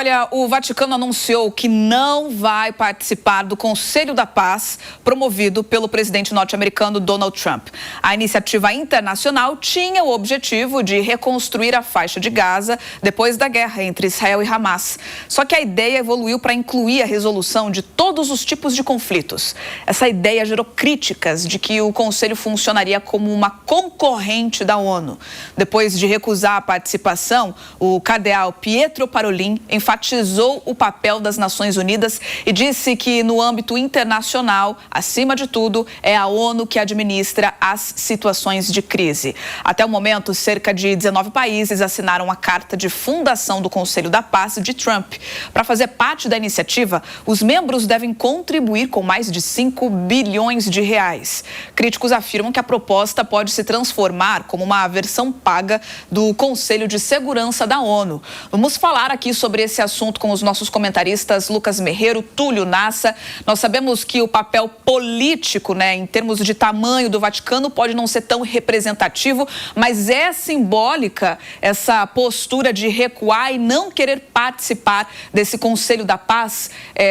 Olha, o Vaticano anunciou que não vai participar do Conselho da Paz promovido pelo presidente norte-americano Donald Trump. A iniciativa internacional tinha o objetivo de reconstruir a faixa de Gaza depois da guerra entre Israel e Hamas. Só que a ideia evoluiu para incluir a resolução de todos os tipos de conflitos. Essa ideia gerou críticas de que o Conselho funcionaria como uma concorrente da ONU. Depois de recusar a participação, o cardeal Pietro Parolin enfatizou o papel das Nações Unidas e disse que, no âmbito internacional, acima de tudo, é a ONU que administra as situações de crise. Até o momento, cerca de 19 países assinaram a carta de fundação do Conselho da Paz de Trump. Para fazer parte da iniciativa, os membros devem contribuir com mais de 5 bilhões de reais. Críticos afirmam que a proposta pode se transformar como uma versão paga do Conselho de Segurança da ONU. Vamos falar aqui sobre esse assunto com os nossos comentaristas Lucas Merreiro, Túlio Nassa. Nós sabemos que o papel político, em termos de tamanho do Vaticano, pode não ser tão representativo, mas é simbólica essa postura de recuar e não querer participar desse Conselho da Paz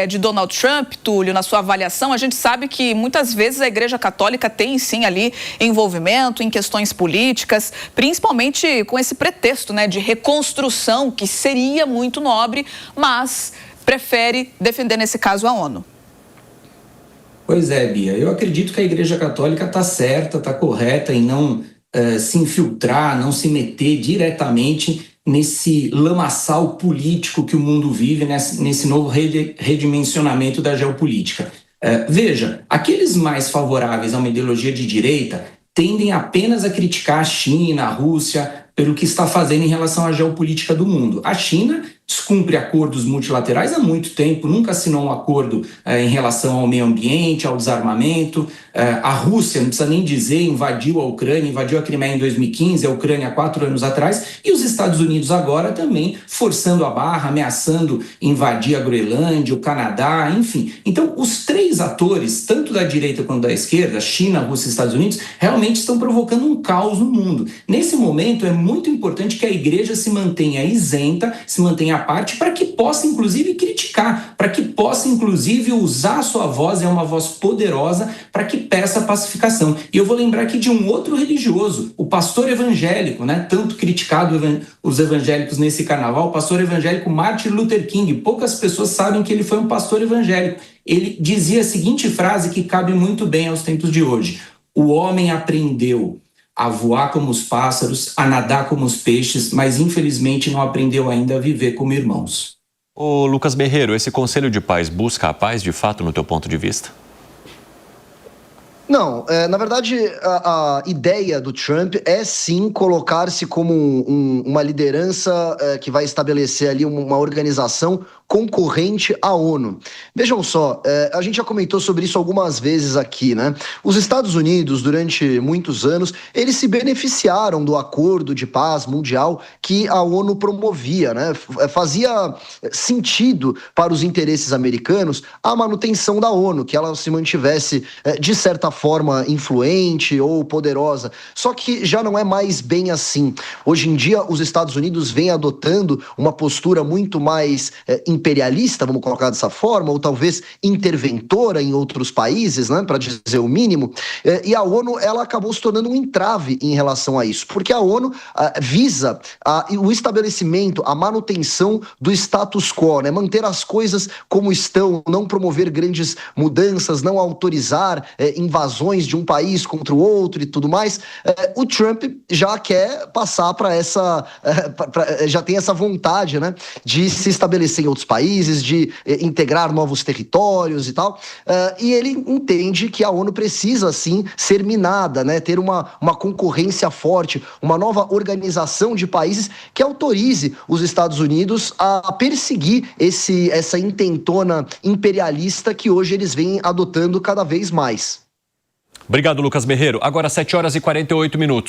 de Donald Trump. Túlio, na sua avaliação, a gente sabe que muitas vezes a Igreja Católica tem sim ali envolvimento em questões políticas, principalmente com esse pretexto de reconstrução, que seria muito nobre, mas prefere defender, nesse caso, a ONU. Pois é, Bia. Eu acredito que a Igreja Católica está certa, está correta em não se infiltrar, não se meter diretamente nesse lamaçal político que o mundo vive, nesse novo redimensionamento da geopolítica. Veja, aqueles mais favoráveis a uma ideologia de direita tendem apenas a criticar a China, a Rússia, pelo que está fazendo em relação à geopolítica do mundo. A China descumpre acordos multilaterais há muito tempo, nunca assinou um acordo em relação ao meio ambiente, ao desarmamento. A Rússia, não precisa nem dizer, invadiu a Ucrânia, invadiu a Crimeia em 2015, a Ucrânia há 4 anos atrás, e os Estados Unidos agora também forçando a barra, ameaçando invadir a Groenlândia, o Canadá, enfim. Então, os três atores, tanto da direita quanto da esquerda, China, Rússia e Estados Unidos, realmente estão provocando um caos no mundo. Nesse momento, é muito importante que a igreja se mantenha isenta, se mantenha à parte, para que possa, inclusive, criticar, para que possa, inclusive, usar a sua voz, é uma voz poderosa, para que peça pacificação. E eu vou lembrar aqui de um outro religioso, o pastor evangélico, tanto criticado os evangélicos nesse carnaval, o pastor evangélico Martin Luther King. Poucas pessoas sabem que ele foi um pastor evangélico. Ele dizia a seguinte frase que cabe muito bem aos tempos de hoje: o homem aprendeu a voar como os pássaros, a nadar como os peixes, mas infelizmente não aprendeu ainda a viver como irmãos. Ô Lucas Merreiro, esse Conselho de Paz busca a paz de fato no teu ponto de vista? Não, na verdade, a ideia do Trump é sim colocar-se como uma liderança que vai estabelecer ali uma organização concorrente à ONU. Vejam só, a gente já comentou sobre isso algumas vezes aqui, Os Estados Unidos, durante muitos anos, eles se beneficiaram do acordo de paz mundial que a ONU promovia, Fazia sentido para os interesses americanos a manutenção da ONU, que ela se mantivesse, de certa forma, influente ou poderosa. Só que já não é mais bem assim. Hoje em dia, os Estados Unidos vêm adotando uma postura muito mais imperialista, vamos colocar dessa forma, ou talvez interventora em outros países, para dizer o mínimo, e a ONU ela acabou se tornando um entrave em relação a isso, porque a ONU visa o estabelecimento, a manutenção do status quo, manter as coisas como estão, não promover grandes mudanças, não autorizar invasões de um país contra o outro e tudo mais. O Trump já quer passar para já tem essa vontade, de se estabelecer em outros países, de integrar novos territórios e tal, e ele entende que a ONU precisa, sim, ser minada, ter uma concorrência forte, uma nova organização de países que autorize os Estados Unidos a perseguir essa intentona imperialista que hoje eles vêm adotando cada vez mais. Obrigado, Lucas Merreiro. Agora 7h48.